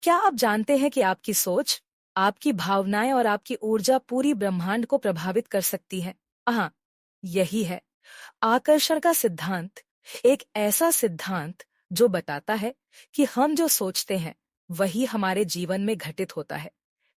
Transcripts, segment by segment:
क्या आप जानते हैं कि आपकी सोच, आपकी भावनाएं और आपकी ऊर्जा पूरी ब्रह्मांड को प्रभावित कर सकती है? हाँ, यही है आकर्षण का सिद्धांत। एक ऐसा सिद्धांत जो बताता है कि हम जो सोचते हैं वही हमारे जीवन में घटित होता है।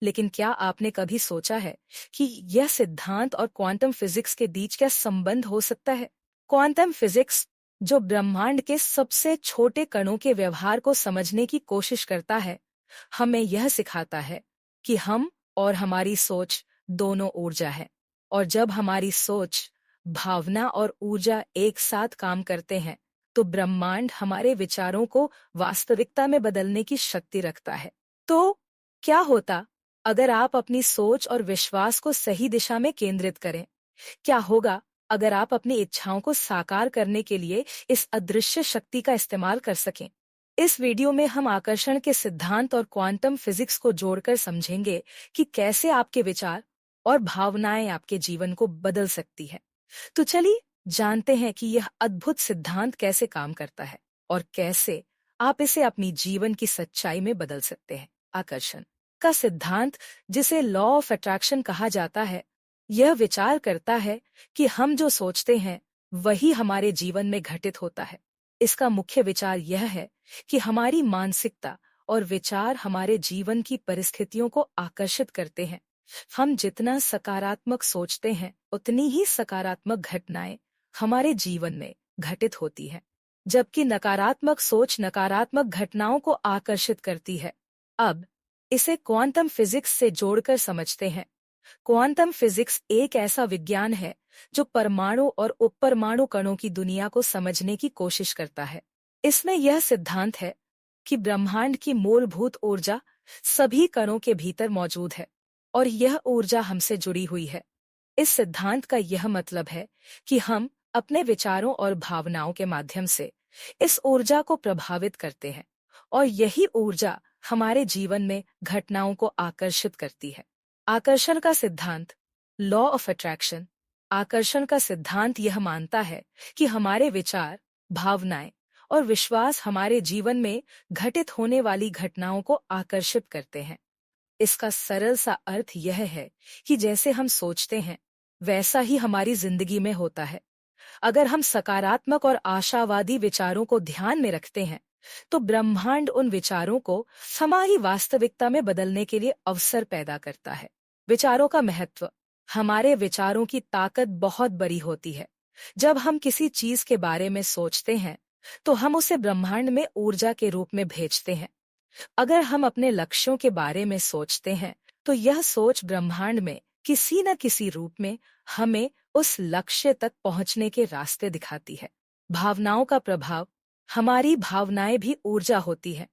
लेकिन क्या आपने कभी सोचा है कि यह सिद्धांत और क्वांटम फिजिक्स के बीच क्या संबंध हो सकता है? क्वांटम फिजिक्स, जो ब्रह्मांड के सबसे छोटे कणों के व्यवहार को समझने की कोशिश करता है, हमें यह सिखाता है कि हम और हमारी सोच दोनों ऊर्जा है। और जब हमारी सोच, भावना और ऊर्जा एक साथ काम करते हैं तो ब्रह्मांड हमारे विचारों को वास्तविकता में बदलने की शक्ति रखता है। तो क्या होता अगर आप अपनी सोच और विश्वास को सही दिशा में केंद्रित करें? क्या होगा अगर आप अपनी इच्छाओं को साकार करने के लिए इस अदृश्य शक्ति का इस्तेमाल कर सकें? इस वीडियो में हम आकर्षण के सिद्धांत और क्वांटम फिजिक्स को जोड़कर समझेंगे कि कैसे आपके विचार और भावनाएं आपके जीवन को बदल सकती है। तो चलिए जानते हैं कि यह अद्भुत सिद्धांत कैसे काम करता है और कैसे आप इसे अपनी जीवन की सच्चाई में बदल सकते हैं। आकर्षण का सिद्धांत, जिसे लॉ ऑफ अट्रैक्शन कहा जाता है, यह विचार करता है कि हम जो सोचते हैं वही हमारे जीवन में घटित होता है। इसका मुख्य विचार यह है कि हमारी मानसिकता और विचार हमारे जीवन की परिस्थितियों को आकर्षित करते हैं। हम जितना सकारात्मक सोचते हैं उतनी ही सकारात्मक घटनाएं हमारे जीवन में घटित होती हैं, जबकि नकारात्मक सोच नकारात्मक घटनाओं को आकर्षित करती है। अब इसे क्वांटम फिजिक्स से जोड़कर समझते हैं। क्वांटम फिजिक्स एक ऐसा विज्ञान है जो परमाणु और उपपरमाणु कणों की दुनिया को समझने की कोशिश करता है। इसमें यह सिद्धांत है कि ब्रह्मांड की मूलभूत ऊर्जा सभी कणों के भीतर मौजूद है और यह ऊर्जा हमसे जुड़ी हुई है। इस सिद्धांत का यह मतलब है कि हम अपने विचारों और भावनाओं के माध्यम से इस ऊर्जा को प्रभावित करते हैं और यही ऊर्जा हमारे जीवन में घटनाओं को आकर्षित करती है। आकर्षण का सिद्धांत, लॉ ऑफ अट्रैक्शन। आकर्षण का सिद्धांत यह मानता है कि हमारे विचार, भावनाएं और विश्वास हमारे जीवन में घटित होने वाली घटनाओं को आकर्षित करते हैं। इसका सरल सा अर्थ यह है कि जैसे हम सोचते हैं वैसा ही हमारी जिंदगी में होता है। अगर हम सकारात्मक और आशावादी विचारों को ध्यान में रखते हैं तो ब्रह्मांड उन विचारों को हमारी वास्तविकता में बदलने के लिए अवसर पैदा करता है। विचारों का महत्व। हमारे विचारों की ताकत बहुत बड़ी होती है। जब हम किसी चीज के बारे में सोचते हैं तो हम उसे ब्रह्मांड में ऊर्जा के रूप में भेजते हैं। अगर हम अपने लक्ष्यों के बारे में सोचते हैं तो यह सोच ब्रह्मांड में किसी न किसी रूप में हमें उस लक्ष्य तक पहुंचने के रास्ते दिखाती है। भावनाओं का प्रभाव। हमारी भावनाएं भी ऊर्जा होती है।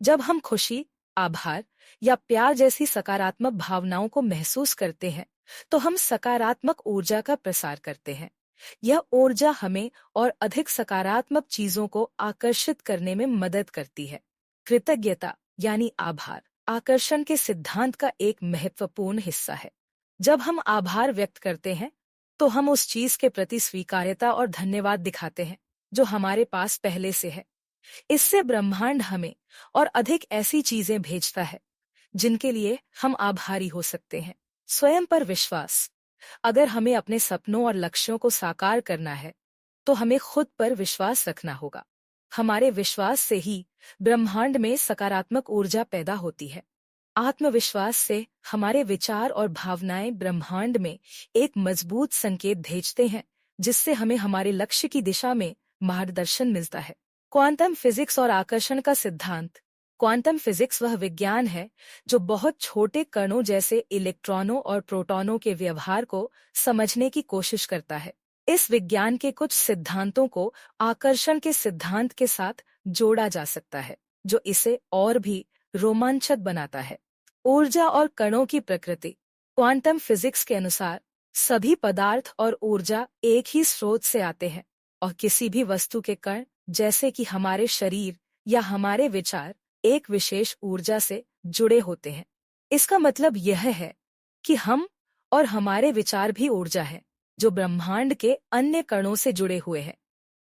जब हम खुशी, आभार या प्यार जैसी सकारात्मक भावनाओं को महसूस करते हैं तो हम सकारात्मक ऊर्जा का प्रसार करते हैं। यह ऊर्जा हमें और अधिक सकारात्मक चीजों को आकर्षित करने में मदद करती है। कृतज्ञता यानी आभार आकर्षण के सिद्धांत का एक महत्वपूर्ण हिस्सा है। जब हम आभार व्यक्त करते हैं तो हम उस चीज के प्रति स्वीकार्यता और धन्यवाद दिखाते हैं जो हमारे पास पहले से है। इससे ब्रह्मांड हमें और अधिक ऐसी चीजें भेजता है जिनके लिए हम आभारी हो सकते हैं। स्वयं पर विश्वास। अगर हमें अपने सपनों और लक्ष्यों को साकार करना है तो हमें खुद पर विश्वास रखना होगा। हमारे विश्वास से ही ब्रह्मांड में सकारात्मक ऊर्जा पैदा होती है। आत्मविश्वास से हमारे विचार और भावनाएं ब्रह्मांड में एक मजबूत संकेत भेजते हैं जिससे हमें हमारे लक्ष्य की दिशा में मार्गदर्शन मिलता है। क्वांटम फिजिक्स और आकर्षण का सिद्धांत। क्वांटम फिजिक्स वह विज्ञान है जो बहुत छोटे कणों जैसे इलेक्ट्रॉनों और प्रोटॉनों के व्यवहार को समझने की कोशिश करता है। इस विज्ञान के कुछ सिद्धांतों को आकर्षण के सिद्धांत के साथ जोड़ा जा सकता है, जो इसे और भी रोमांचक बनाता है। ऊर्जा और कणों की प्रकृति। क्वांटम फिजिक्स के अनुसार सभी पदार्थ और ऊर्जा एक ही स्रोत से आते हैं और किसी भी वस्तु के कण, जैसे कि हमारे शरीर या हमारे विचार, एक विशेष ऊर्जा से जुड़े होते हैं। इसका मतलब यह है कि हम और हमारे विचार भी ऊर्जा है जो ब्रह्मांड के अन्य कणों से जुड़े हुए हैं।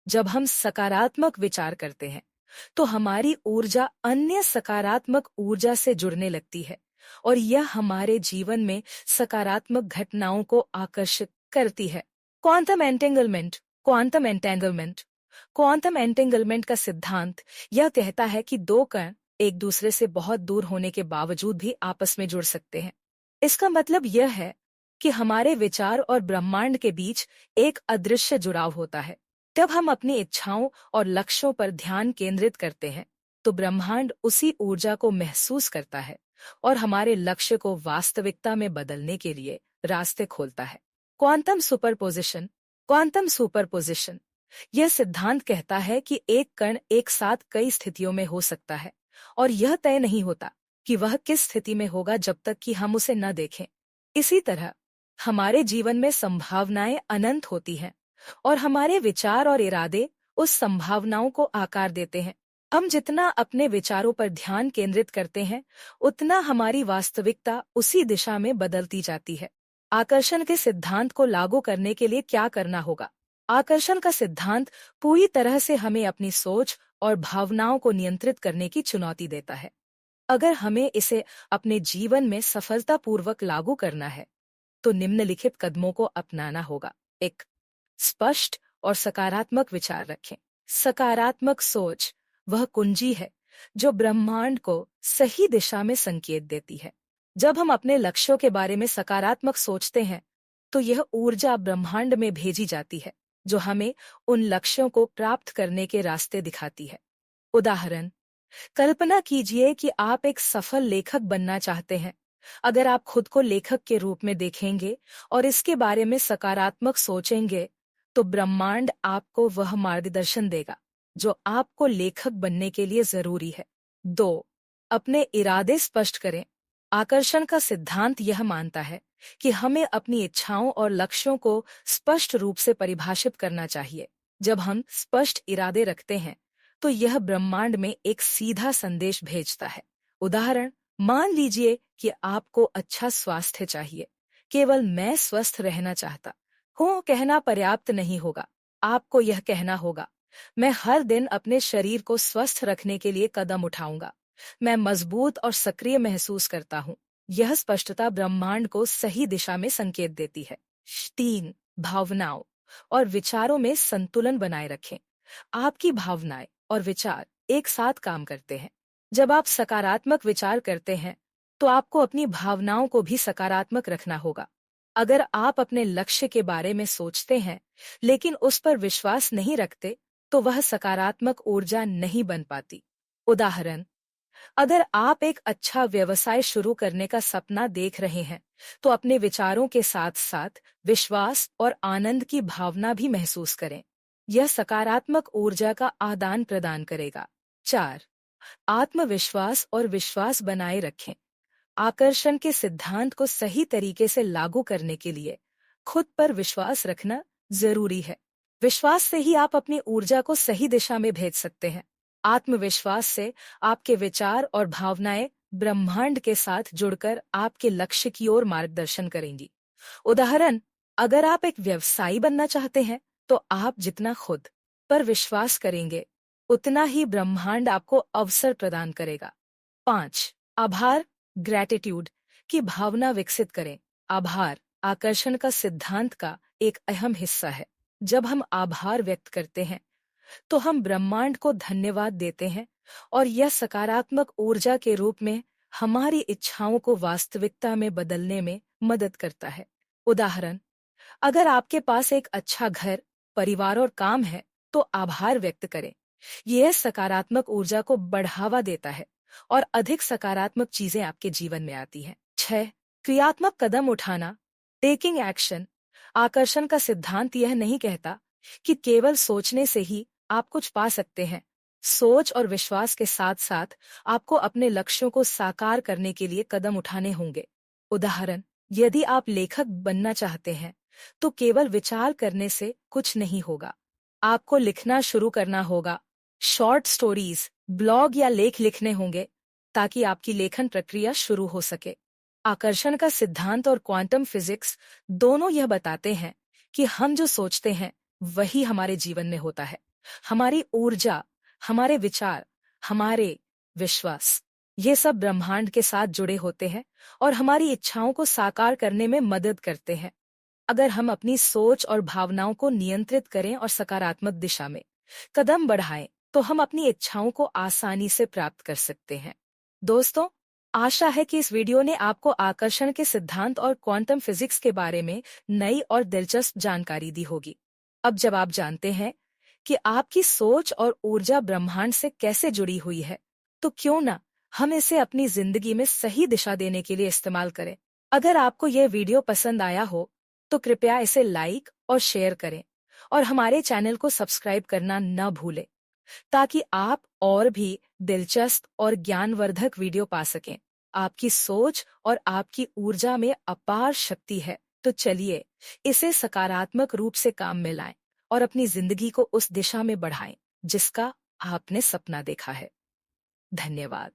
जब हम सकारात्मक विचार करते हैं तो हमारी ऊर्जा अन्य सकारात्मक ऊर्जा से जुड़ने लगती है और यह हमारे जीवन में सकारात्मक घटनाओं को आकर्षित करती है। Quantum entanglement quantum entanglement quantum entanglement का सिद्धांत यह कहता है कि दो कण एक दूसरे से बहुत दूर होने के बावजूद भी आपस में जुड़ सकते हैं। इसका मतलब यह है कि हमारे विचार और ब्रह्मांड के बीच एक अदृश्य जुड़ाव होता है। जब हम अपनी इच्छाओं और लक्ष्यों पर ध्यान केंद्रित करते हैं तो ब्रह्मांड उसी ऊर्जा को महसूस करता है और हमारे लक्ष्य को वास्तविकता में बदलने के लिए रास्ते खोलता है। क्वांटम सुपरपोजिशन यह सिद्धांत कहता है कि एक कण एक साथ कई स्थितियों में हो सकता है और यह तय नहीं होता कि वह किस स्थिति में होगा जब तक कि हम उसे न देखें। इसी तरह हमारे जीवन में संभावनाएं अनंत होती हैं और हमारे विचार और इरादे उस संभावनाओं को आकार देते हैं। हम जितना अपने विचारों पर ध्यान केंद्रित करते हैं उतना हमारी वास्तविकता उसी दिशा में बदलती जाती है। आकर्षण के सिद्धांत को लागू करने के लिए क्या करना होगा? आकर्षण का सिद्धांत पूरी तरह से हमें अपनी सोच और भावनाओं को नियंत्रित करने की चुनौती देता है। अगर हमें इसे अपने जीवन में सफलतापूर्वक लागू करना है तो निम्नलिखित कदमों को अपनाना होगा। 1. स्पष्ट और सकारात्मक विचार रखें। सकारात्मक सोच वह कुंजी है जो ब्रह्मांड को सही दिशा में संकेत देती है। जब हम अपने लक्ष्यों के बारे में सकारात्मक सोचते हैं तो यह ऊर्जा ब्रह्मांड में भेजी जाती है जो हमें उन लक्ष्यों को प्राप्त करने के रास्ते दिखाती है। उदाहरण, कल्पना कीजिए कि आप एक सफल लेखक बनना चाहते हैं। अगर आप खुद को लेखक के रूप में देखेंगे और इसके बारे में सकारात्मक सोचेंगे तो ब्रह्मांड आपको वह मार्गदर्शन देगा जो आपको लेखक बनने के लिए जरूरी है। 2. अपने इरादे स्पष्ट करें। आकर्षण का सिद्धांत यह मानता है कि हमें अपनी इच्छाओं और लक्ष्यों को स्पष्ट रूप से परिभाषित करना चाहिए। जब हम स्पष्ट इरादे रखते हैं तो यह ब्रह्मांड में एक सीधा संदेश भेजता है। उदाहरण, मान लीजिए कि आपको अच्छा स्वास्थ्य चाहिए। केवल मैं स्वस्थ रहना चाहता हूँ कहना पर्याप्त नहीं होगा। आपको यह कहना होगा, मैं हर दिन अपने शरीर को स्वस्थ रखने के लिए कदम उठाऊंगा। मैं मजबूत और सक्रिय महसूस करता हूँ। यह स्पष्टता ब्रह्मांड को सही दिशा में संकेत देती है। 3. भावनाओं और विचारों में संतुलन बनाए रखें। आपकी भावनाएं और विचार एक साथ काम करते हैं। जब आप सकारात्मक विचार करते हैं तो आपको अपनी भावनाओं को भी सकारात्मक रखना होगा। अगर आप अपने लक्ष्य के बारे में सोचते हैं लेकिन उस पर विश्वास नहीं रखते तो वह सकारात्मक ऊर्जा नहीं बन पाती। उदाहरण, अगर आप एक अच्छा व्यवसाय शुरू करने का सपना देख रहे हैं तो अपने विचारों के साथ साथ विश्वास और आनंद की भावना भी महसूस करें। यह सकारात्मक ऊर्जा का आदान प्रदान करेगा। 4. आत्मविश्वास और विश्वास बनाए रखें। आकर्षण के सिद्धांत को सही तरीके से लागू करने के लिए खुद पर विश्वास रखना जरूरी है। विश्वास से ही आप अपनी ऊर्जा को सही दिशा में भेज सकते हैं। आत्मविश्वास से आपके विचार और भावनाएं ब्रह्मांड के साथ जुड़कर आपके लक्ष्य की ओर मार्गदर्शन करेंगी। उदाहरण, अगर आप एक व्यवसायी बनना चाहते हैं तो आप जितना खुद पर विश्वास करेंगे उतना ही ब्रह्मांड आपको अवसर प्रदान करेगा। 5. आभार ग्रैटिट्यूड की भावना विकसित करें। आभार आकर्षण का सिद्धांत का एक अहम हिस्सा है। जब हम आभार व्यक्त करते हैं तो हम ब्रह्मांड को धन्यवाद देते हैं और यह सकारात्मक ऊर्जा के रूप में हमारी इच्छाओं को वास्तविकता में बदलने में मदद करता है। उदाहरण, अगर आपके पास एक अच्छा घर, परिवार और काम है तो आभार व्यक्त करें। यह सकारात्मक ऊर्जा को बढ़ावा देता है और अधिक सकारात्मक चीजें आपके जीवन में आती हैं। 6. क्रियात्मक कदम उठाना टेकिंग एक्शन। आकर्षण का सिद्धांत यह नहीं कहता कि केवल सोचने से ही आप कुछ पा सकते हैं। सोच और विश्वास के साथ साथ आपको अपने लक्ष्यों को साकार करने के लिए कदम उठाने होंगे। उदाहरण, यदि आप लेखक बनना चाहते हैं तो केवल विचार करने से कुछ नहीं होगा। आपको लिखना शुरू करना होगा। शॉर्ट स्टोरीज, ब्लॉग या लेख लिखने होंगे ताकि आपकी लेखन प्रक्रिया शुरू हो सके। आकर्षण का सिद्धांत और क्वांटम फिजिक्स दोनों यह बताते हैं कि हम जो सोचते हैं वही हमारे जीवन में होता है। हमारी ऊर्जा हमारे विचार, हमारे विश्वास, ये सब ब्रह्मांड के साथ जुड़े होते हैं और हमारी इच्छाओं को साकार करने में मदद करते हैं। अगर हम अपनी सोच और भावनाओं को नियंत्रित करें और सकारात्मक दिशा में कदम बढ़ाएं, तो हम अपनी इच्छाओं को आसानी से प्राप्त कर सकते हैं। दोस्तों, आशा है कि इस वीडियो ने आपको आकर्षण के सिद्धांत और क्वांटम फिजिक्स के बारे में नई और दिलचस्प जानकारी दी होगी। अब जब आप जानते हैं कि आपकी सोच और ऊर्जा ब्रह्मांड से कैसे जुड़ी हुई है, तो क्यों ना हम इसे अपनी जिंदगी में सही दिशा देने के लिए इस्तेमाल करें। अगर आपको यह वीडियो पसंद आया हो, तो कृपया इसे लाइक और शेयर करें और हमारे चैनल को सब्सक्राइब करना न भूलें, ताकि आप और भी दिलचस्प और ज्ञानवर्धक वीडियो पा सकें। आपकी सोच और आपकी ऊर्जा में अपार शक्ति है, तो चलिए इसे सकारात्मक रूप से काम में लाएं और अपनी जिंदगी को उस दिशा में बढ़ाएं जिसका आपने सपना देखा है। धन्यवाद।